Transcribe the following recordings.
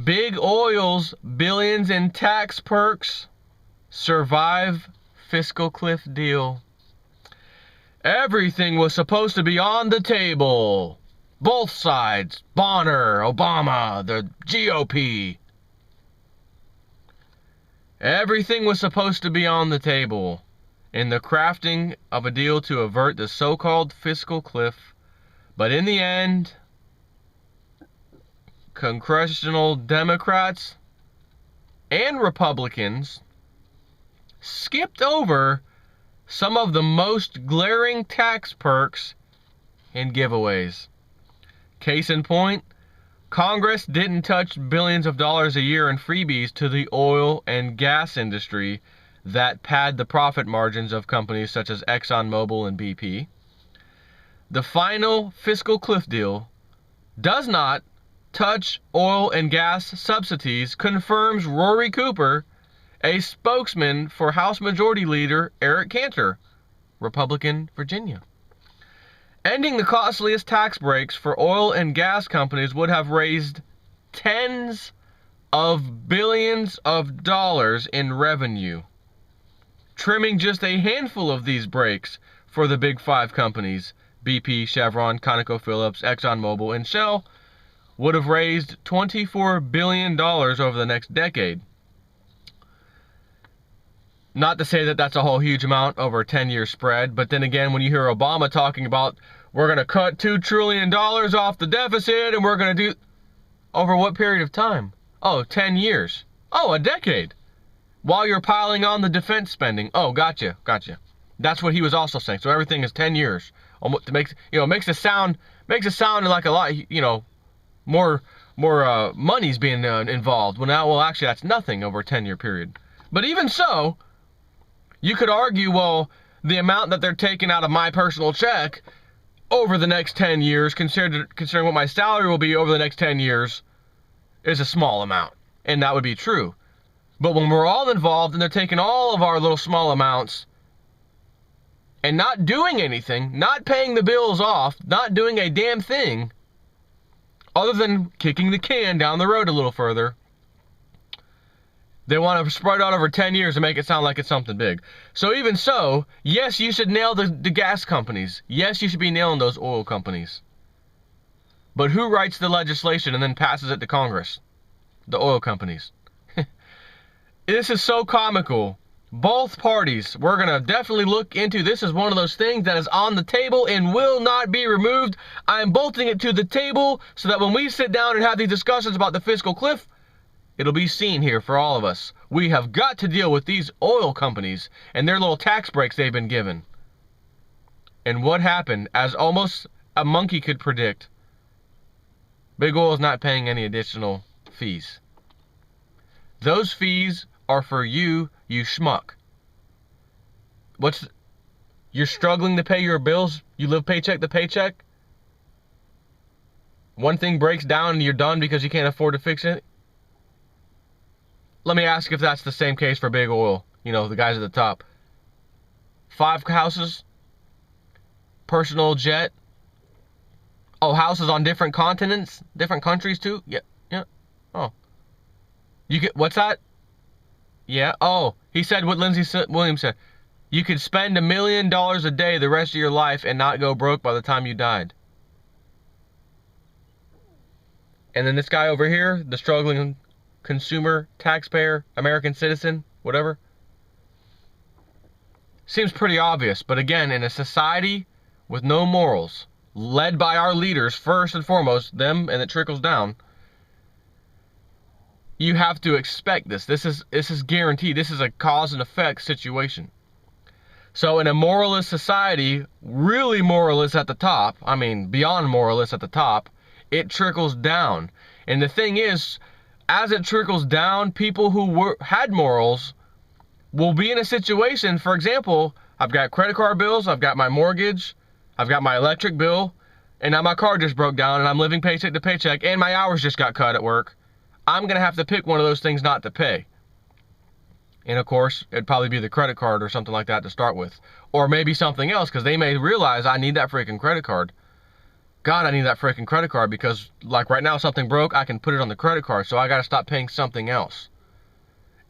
Big Oil's billions in tax perks survive fiscal cliff deal. Everything was supposed to be on the table. Both sides, Bonner, Obama, the GOP. Everything was supposed to be on the table in the crafting of a deal to avert the so-called fiscal cliff. But in the end, congressional Democrats and Republicans skipped over some of the most glaring tax perks and giveaways. Case in point, Congress didn't touch billions of dollars a year in freebies to the oil and gas industry that pad the profit margins of companies such as ExxonMobil and BP. The final fiscal cliff deal does not touch oil and gas subsidies, confirms Rory Cooper, a spokesman for House Majority Leader Eric Cantor, Republican, Virginia. Ending the costliest tax breaks for oil and gas companies would have raised tens of billions of dollars in revenue. Trimming just a handful of these breaks for the big five companies, BP, Chevron, ConocoPhillips, ExxonMobil, and Shell, would have raised $24 billion over the next decade. Not to say that that's a whole huge amount over a 10-year spread, but then again, when you hear Obama talking about we're going to cut $2 trillion off the deficit and we're going to do... Over what period of time? Oh, 10 years. Oh, a decade. While you're piling on the defense spending. Oh, gotcha. That's what he was also saying. So everything is 10 years. Makes it sound like a lot, more money's being involved. Well, actually, that's nothing over a 10-year period. But even so, you could argue, well, the amount that they're taking out of my personal check over the next 10 years, considering what my salary will be over the next 10 years, is a small amount. And that would be true. But when we're all involved and they're taking all of our little small amounts and not doing anything, not paying the bills off, not doing a damn thing, other than kicking the can down the road a little further, they want to spread out over 10 years and make it sound like it's something big. So even so, yes, you should nail the gas companies. Yes, you should be nailing those oil companies. But who writes the legislation and then passes it to Congress? The oil companies. This is so comical. Both parties, we're going to definitely look into this as one of those things that is on the table and will not be removed. I'm bolting it to the table so that when we sit down and have these discussions about the fiscal cliff, it'll be seen here for all of us. We have got to deal with these oil companies and their little tax breaks they've been given. And what happened, as almost a monkey could predict, Big Oil is not paying any additional fees. Those fees are for you schmuck. You're struggling to pay your bills? You live paycheck to paycheck? One thing breaks down and you're done because you can't afford to fix it? Let me ask if that's the same case for Big Oil. The guys at the top. 5 houses? Personal jet? Oh, houses on different continents? Different countries too? Yeah. Oh. What's that? Yeah. Oh, he said what Lindsey Williams said. You could spend $1 million a day the rest of your life and not go broke by the time you died. And then this guy over here, the struggling consumer, taxpayer, American citizen, whatever. Seems pretty obvious, but again, in a society with no morals, led by our leaders first and foremost, them, and it trickles down, you have to expect this. This is guaranteed. This is a cause and effect situation. So in a moralist society, really moralist at the top, I mean beyond moralist at the top, it trickles down. And the thing is, as it trickles down, people who had morals will be in a situation, for example, I've got credit card bills, I've got my mortgage, I've got my electric bill, and now my car just broke down and I'm living paycheck to paycheck and my hours just got cut at work. I'm going to have to pick one of those things not to pay. And of course, it'd probably be the credit card or something like that to start with. Or maybe something else, because they may realize I need that freaking credit card. God, I need that freaking credit card because, like, right now something broke, I can put it on the credit card, so I got to stop paying something else.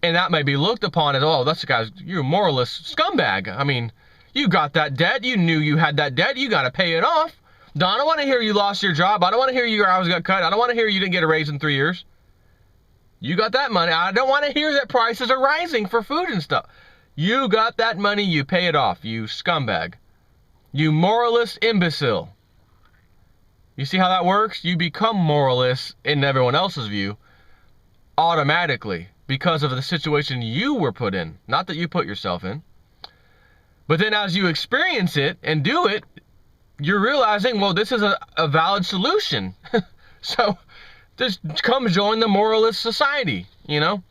And that may be looked upon as, oh, that's the guy's, you're a moralist scumbag. I mean, you got that debt, you knew you had that debt, you got to pay it off. I don't want to hear you lost your job. I don't want to hear your hours got cut. I don't want to hear you didn't get a raise in 3 years. You got that money. I don't want to hear that prices are rising for food and stuff. You got that money, you pay it off, you scumbag. You moralist imbecile. You see how that works? You become moralist in everyone else's view automatically because of the situation you were put in, not that you put yourself in. But then as you experience it and do it, you're realizing, well, this is a valid solution. So just come join the moralist society, you know?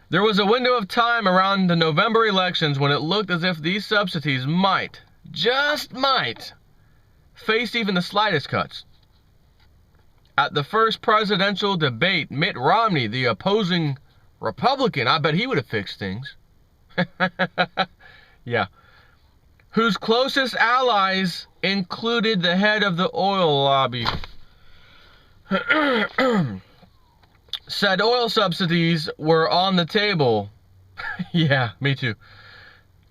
There was a window of time around the November elections when it looked as if these subsidies might, just might, face even the slightest cuts. At the first presidential debate, Mitt Romney, the opposing Republican, I bet he would have fixed things. Yeah. Whose closest allies included the head of the oil lobby, said oil subsidies were on the table. Yeah, me too.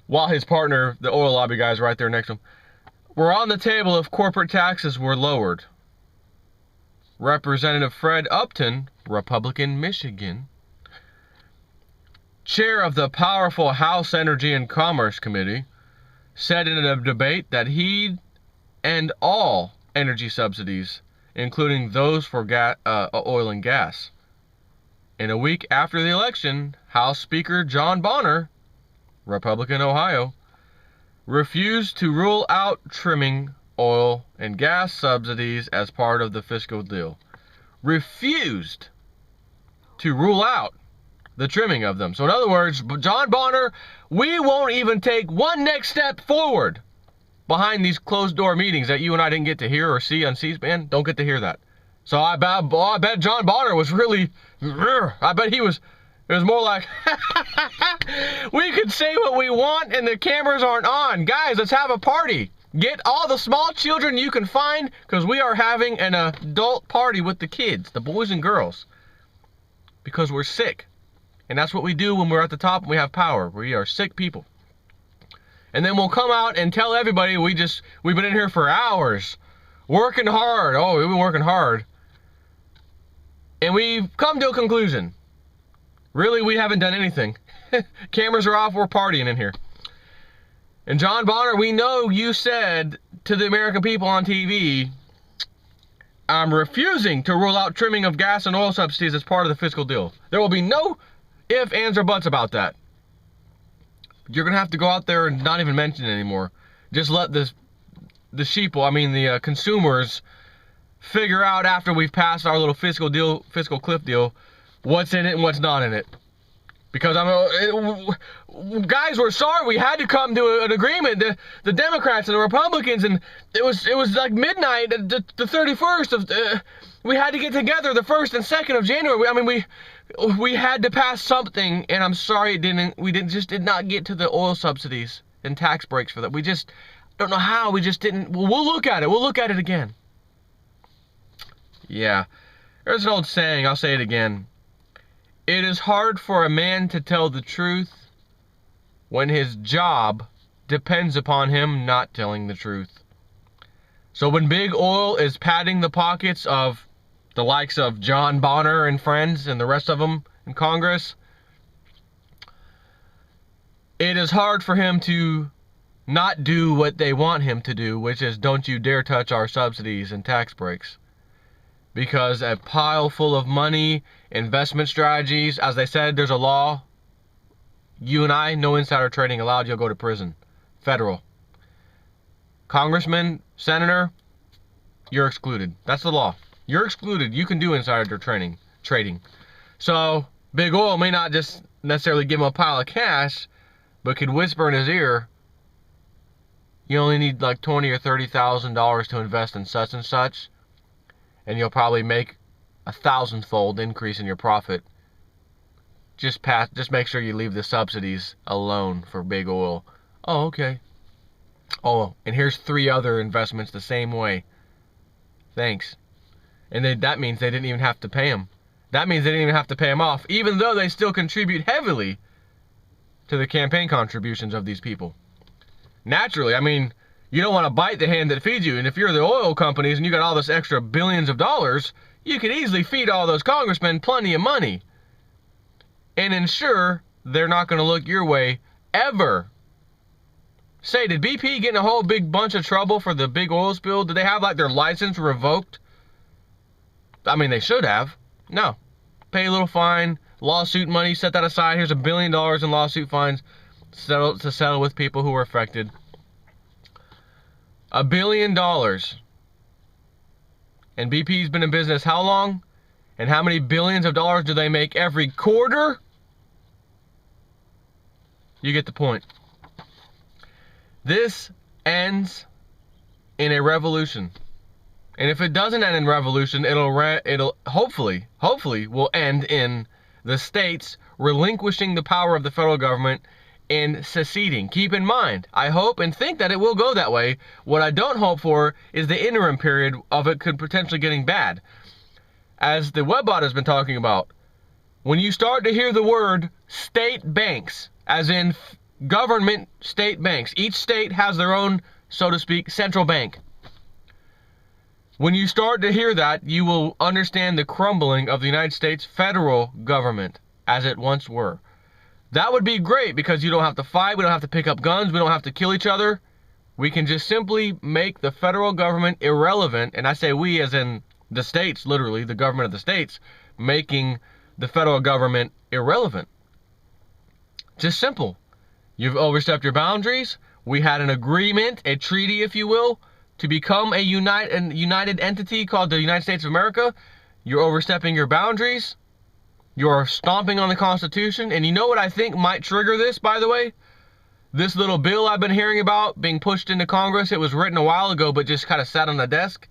While his partner, the oil lobby guy, is right there next to him, were on the table if corporate taxes were lowered. Representative Fred Upton, Republican, Michigan, chair of the powerful House Energy and Commerce Committee, said in a debate that he'd end all energy subsidies, including those for oil and gas. In a week after the election, House Speaker John Bonner, Republican, Ohio, refused to rule out trimming oil and gas subsidies as part of the fiscal deal. Refused to rule out the trimming of them. So in other words, John Bonner, we won't even take one next step forward behind these closed-door meetings that you and I didn't get to hear or see on C-SPAN. Don't get to hear that. So I bet John Bonner was really, I bet he was, it was more like, we could say what we want and the cameras aren't on. Guys, let's have a party. Get all the small children you can find because we are having an adult party with the kids, the boys and girls, because we're sick. And that's what we do when we're at the top and we have power. We are sick people. And then we'll come out and tell everybody we've been in here for hours, working hard. Oh, we've been working hard. And we've come to a conclusion. Really, we haven't done anything. Cameras are off, we're partying in here. And John Bonner, we know you said to the American people on TV, I'm refusing to rule out trimming of gas and oil subsidies as part of the fiscal deal. There will be no ifs, ands, or buts about that. You're going to have to go out there and not even mention it anymore. Just let the consumers figure out after we've passed our little fiscal cliff deal, what's in it and what's not in it. Because guys, we're sorry, we had to come to an agreement. The Democrats and the Republicans, and it was like midnight, the 31st of. We had to get together the 1st and 2nd of January. We had to pass something, and I'm sorry we did not get to the oil subsidies and tax breaks for that. We just don't know how. We just didn't. We'll look at it. We'll look at it again. Yeah, there's an old saying. I'll say it again. It is hard for a man to tell the truth when his job depends upon him not telling the truth. So when Big Oil is padding the pockets of the likes of John Bonner and friends and the rest of them in Congress, it is hard for him to not do what they want him to do, which is don't you dare touch our subsidies and tax breaks. Because a pile full of money, investment strategies, as they said, there's a law. You and I, no insider trading allowed, you'll go to prison. Federal. Congressman, senator, you're excluded. That's the law. You're excluded. You can do insider trading. So, Big Oil may not just necessarily give him a pile of cash, but could whisper in his ear, you only need like $20,000 or $30,000 to invest in such and such, and you'll probably make 1,000-fold increase in your profit. Just make sure you leave the subsidies alone for Big Oil. Oh, okay. Oh, and here's 3 other investments the same way. Thanks. And that means they didn't even have to pay them. That means they didn't even have to pay them off, even though they still contribute heavily to the campaign contributions of these people. Naturally, I mean, you don't want to bite the hand that feeds you. And if you're the oil companies and you got all this extra billions of dollars, you could easily feed all those congressmen plenty of money and ensure they're not going to look your way ever. Say, did BP get in a whole big bunch of trouble for the big oil spill? Did they have like their license revoked? I mean, they should have. No. Pay a little fine, lawsuit money, set that aside. Here's $1 billion in lawsuit fines to settle with people who were affected. $1 billion. And BP's been in business how long? And how many billions of dollars do they make every quarter? You get the point. This ends in a revolution. And if it doesn't end in revolution, it'll hopefully will end in the states relinquishing the power of the federal government and seceding. Keep in mind, I hope and think that it will go that way. What I don't hope for is the interim period of it could potentially getting bad. As the webbot has been talking about, when you start to hear the word state banks, as in government state banks, each state has their own, so to speak, central bank. When you start to hear that, you will understand the crumbling of the United States federal government as it once were. That would be great because you don't have to fight, we don't have to pick up guns, we don't have to kill each other. We can just simply make the federal government irrelevant, and I say we as in the states, literally, the government of the states, making the federal government irrelevant. Just simple. You've overstepped your boundaries. We had an agreement, a treaty, if you will, to become a united entity called the United States of America. You're overstepping your boundaries. You're stomping on the Constitution. And you know what I think might trigger this, by the way? This little bill I've been hearing about being pushed into Congress. It was written a while ago, but just kind of sat on the desk.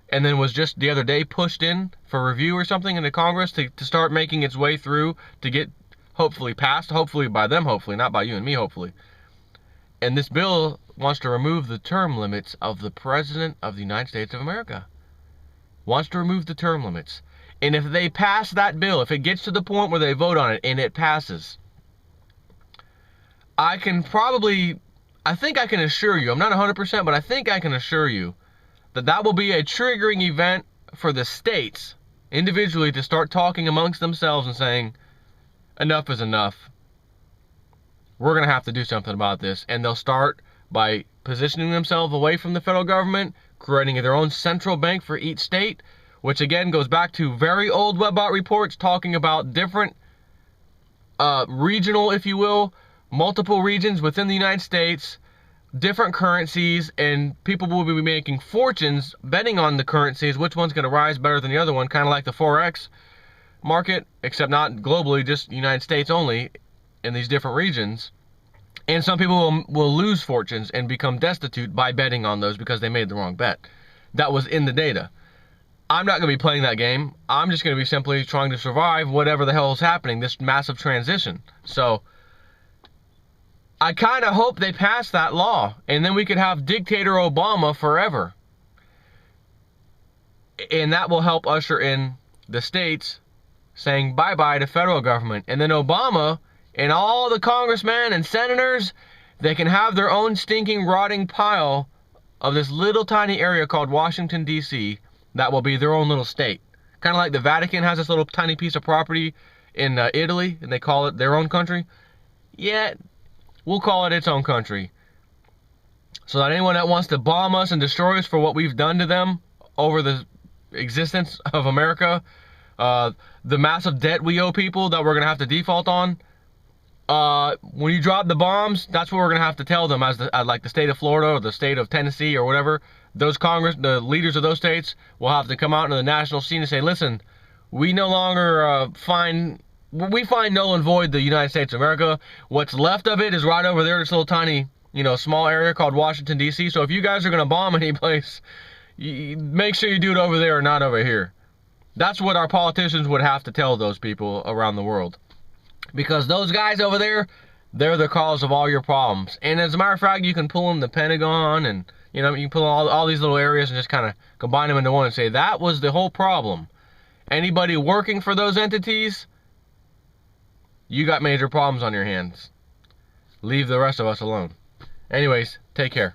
And then was just the other day pushed in for review or something into Congress to start making its way through to get hopefully passed. Hopefully by them, hopefully. Not by you and me, hopefully. And this bill wants to remove the term limits of the President of the United States of America. Wants to remove the term limits. And if they pass that bill, if it gets to the point where they vote on it and it passes, I think I can assure you, I'm not 100%, but I think I can assure you that will be a triggering event for the states individually to start talking amongst themselves and saying, enough is enough. We're going to have to do something about this. And they'll start by positioning themselves away from the federal government, creating their own central bank for each state, which again goes back to very old webbot reports talking about different regional, if you will, multiple regions within the United States, different currencies, and people will be making fortunes betting on the currencies, which one's going to rise better than the other one, kind of like the Forex market, except not globally, just United States only in these different regions. And some people will lose fortunes and become destitute by betting on those because they made the wrong bet. That was in the data. I'm not going to be playing that game. I'm just going to be simply trying to survive whatever the hell is happening, this massive transition. So I kind of hope they pass that law, and then we could have dictator Obama forever. And that will help usher in the states saying bye-bye to federal government. And then Obama and all the congressmen and senators, they can have their own stinking, rotting pile of this little tiny area called Washington, D.C. that will be their own little state. Kind of like the Vatican has this little tiny piece of property in Italy, and they call it their own country. Yeah, we'll call it its own country. So that anyone that wants to bomb us and destroy us for what we've done to them over the existence of America, the massive debt we owe people that we're going to have to default on, when you drop the bombs, that's what we're going to have to tell them as like the state of Florida or the state of Tennessee or whatever. The leaders of those states will have to come out into the national scene and say, listen, we no longer find null and void the United States of America. What's left of it is right over there, this little tiny, small area called Washington, D.C. So if you guys are going to bomb any place, make sure you do it over there and not over here. That's what our politicians would have to tell those people around the world. Because those guys over there, they're the cause of all your problems. And as a matter of fact, you can pull in the Pentagon and, you know, you can pull all these little areas and just kind of combine them into one and say, that was the whole problem. Anybody working for those entities, you got major problems on your hands. Leave the rest of us alone. Anyways, take care.